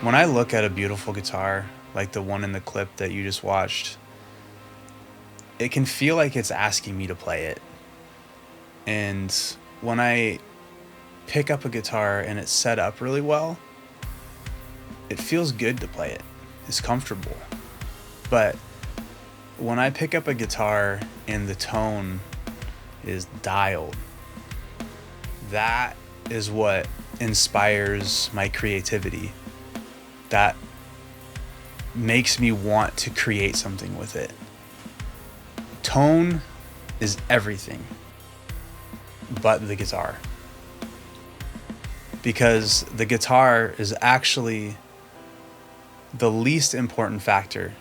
when I look at a beautiful guitar, like the one in the clip that you just watched, it can feel like it's asking me to play it. And when I pick up a guitar and it's set up really well, it feels good to play it. It's comfortable. But when I pick up a guitar and the tone is dialed, that is what inspires my creativity. That makes me want to create something with it. Tone is everything but the guitar. Because the guitar is actually the least important factor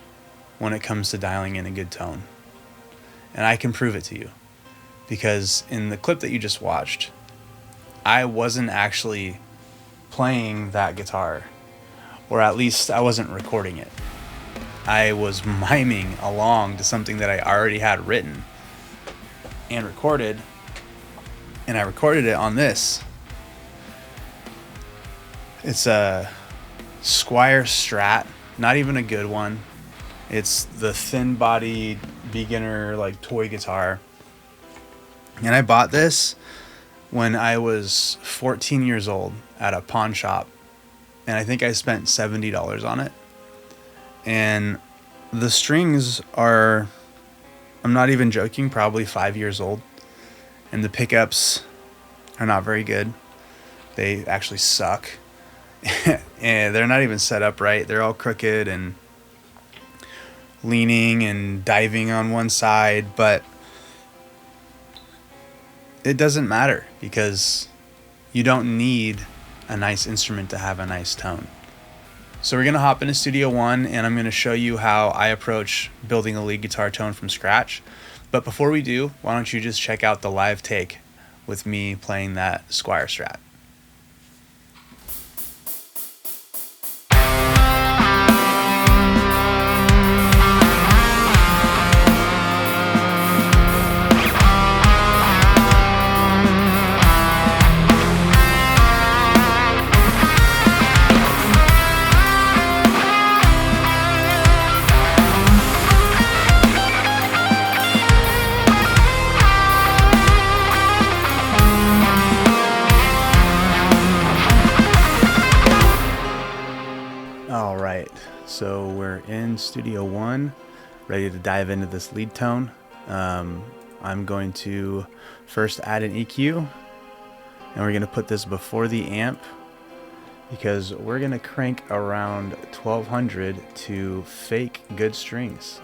when it comes to dialing in a good tone. And I can prove it to you. Because in the clip that you just watched, I wasn't actually playing that guitar. Or at least I wasn't recording it. I was miming along to something that I already had written and recorded. And I recorded it on this. It's a Squier Strat, not even a good one. It's the thin-bodied beginner like toy guitar. And I bought this when I was 14 years old at a pawn shop. And I think I spent $70 on it. And the strings are, I'm not even joking, probably 5 years old. And the pickups are not very good. They actually suck. And they're not even set up right. They're all crooked and leaning and diving on one side. But it doesn't matter because you don't need a nice instrument to have a nice tone. So we're going to hop into Studio One and I'm going to show you how I approach building a lead guitar tone from scratch. But before we do, why don't you just check out the live take with me playing that Squier Strat. All right, so we're in Studio One, ready to dive into this lead tone. I'm going to first add an EQ, and we're going to put this before the amp because we're going to crank around 1200 to fake good strings.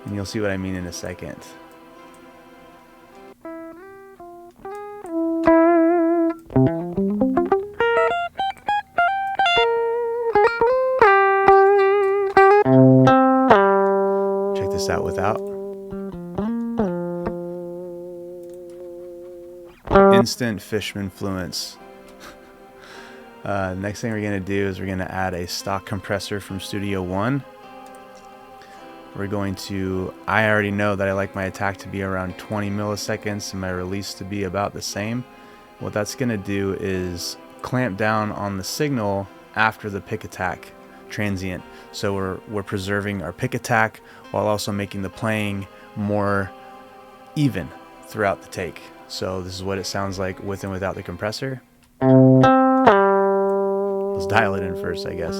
And you'll see what I mean in a second. Check this out without. Instant Fishman fluence. Next thing we're going to do is we're going to add a stock compressor from Studio One. We're going to, I already know that I like my attack to be around 20 milliseconds and my release to be about the same. What that's going to do is clamp down on the signal after the pick attack transient. So we're preserving our pick attack while also making the playing more even throughout the take. So this is what it sounds like with and without the compressor. Let's dial it in first, I guess.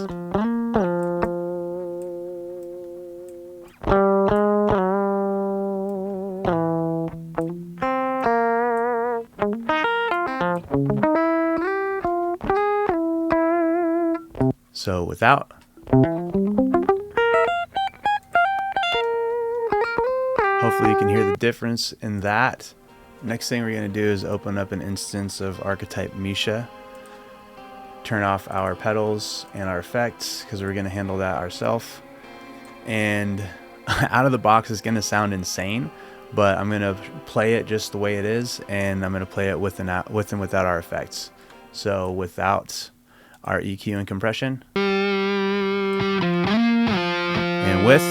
So without. Hopefully you can hear the difference in that. Next thing we're going to do is open up an instance of Archetype Misha. Turn off our pedals and our effects because we're going to handle that ourselves. And out of the box it's going to sound insane, but I'm going to play it just the way it is, and I'm going to play it with and without our effects. So without our EQ and compression, and with.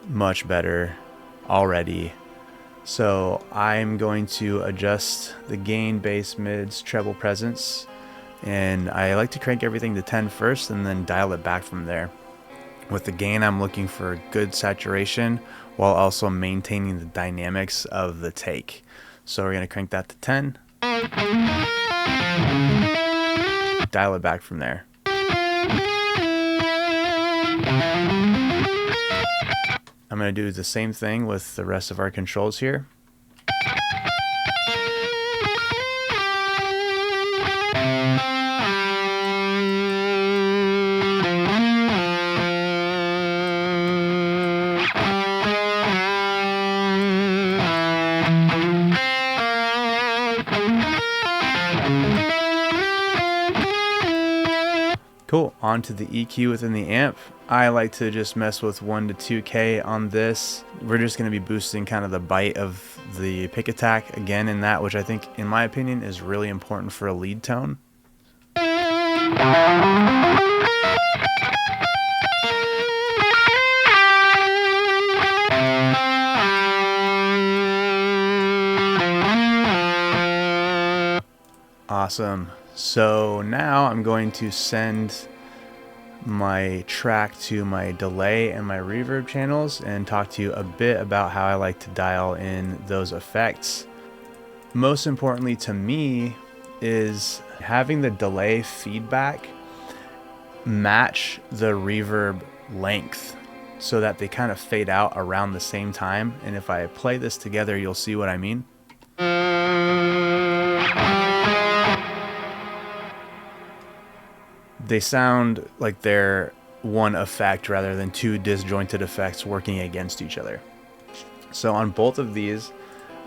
Much better already. So I'm going to adjust the gain, bass, mids, treble, presence, and I like to crank everything to 10 first and then dial it back from there. With the gain, I'm looking for good saturation while also maintaining the dynamics of the take. So we're going to crank that to 10, dial it back from there. I'm going to do the same thing with the rest of our controls here. Cool, on to the EQ within the amp. I like to just mess with 1 to 2K on this. We're just going to be boosting kind of the bite of the pick attack again in that, which I think, in my opinion, is really important for a lead tone. Awesome. So now I'm going to send my track to my delay and my reverb channels and talk to you a bit about how I like to dial in those effects. Most importantly to me is having the delay feedback match the reverb length so that they kind of fade out around the same time. And if I play this together, you'll see what I mean. They sound like they're one effect rather than two disjointed effects working against each other. So on both of these,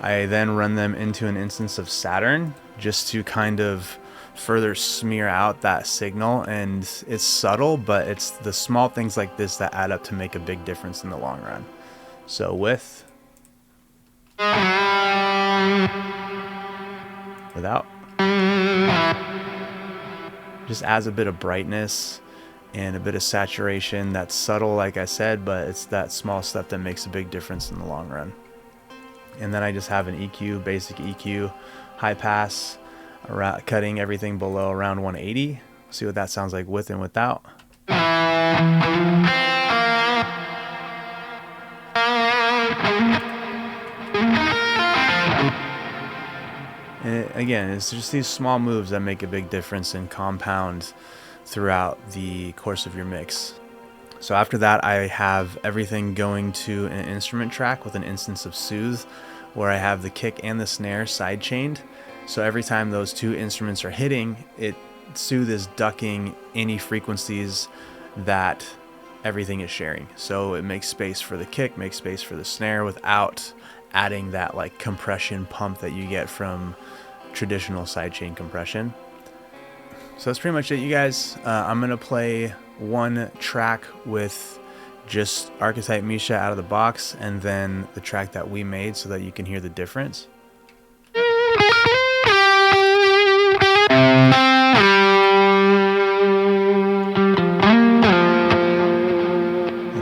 I then run them into an instance of Saturn just to kind of further smear out that signal. And it's subtle, but it's the small things like this that add up to make a big difference in the long run. So with, without, just adds a bit of brightness and a bit of saturation. That's subtle, like I said, but it's that small stuff that makes a big difference in the long run. And then I just have an EQ, basic EQ, high pass, cutting everything below around 180. See what that sounds like with and without. And again, it's just these small moves that make a big difference and compound throughout the course of your mix. So after that, I have everything going to an instrument track with an instance of Soothe, where I have the kick and the snare side chained. So every time those two instruments are hitting, Soothe is ducking any frequencies that everything is sharing. So it makes space for the kick, makes space for the snare without adding that like compression pump that you get from traditional sidechain compression. So that's pretty much it, you guys. I'm gonna play one track with just Archetype Misha out of the box, and then the track that we made so that you can hear the difference. And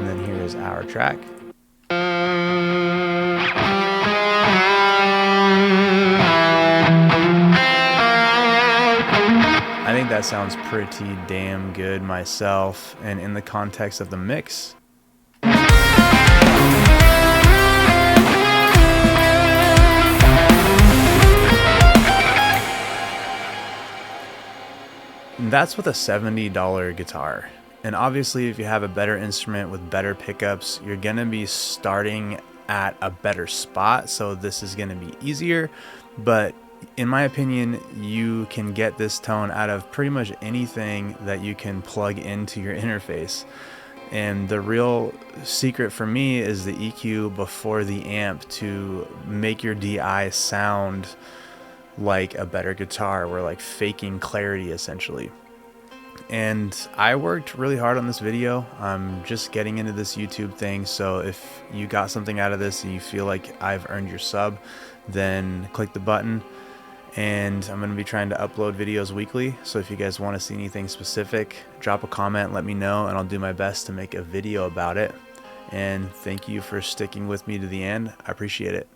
then here is our track. I think that sounds pretty damn good myself, and in the context of the mix, that's with a $70 guitar. And obviously, if you have a better instrument with better pickups, you're gonna be starting at a better spot, so this is gonna be easier. But in my opinion, you can get this tone out of pretty much anything that you can plug into your interface. And the real secret for me is the EQ before the amp to make your DI sound like a better guitar. We're like faking clarity essentially. And I worked really hard on this video. I'm just getting into this YouTube thing, so if you got something out of this and you feel like I've earned your sub, then click the button. And I'm going to be trying to upload videos weekly, so if you guys want to see anything specific, drop a comment, let me know, and I'll do my best to make a video about it. And thank you for sticking with me to the end. I appreciate it.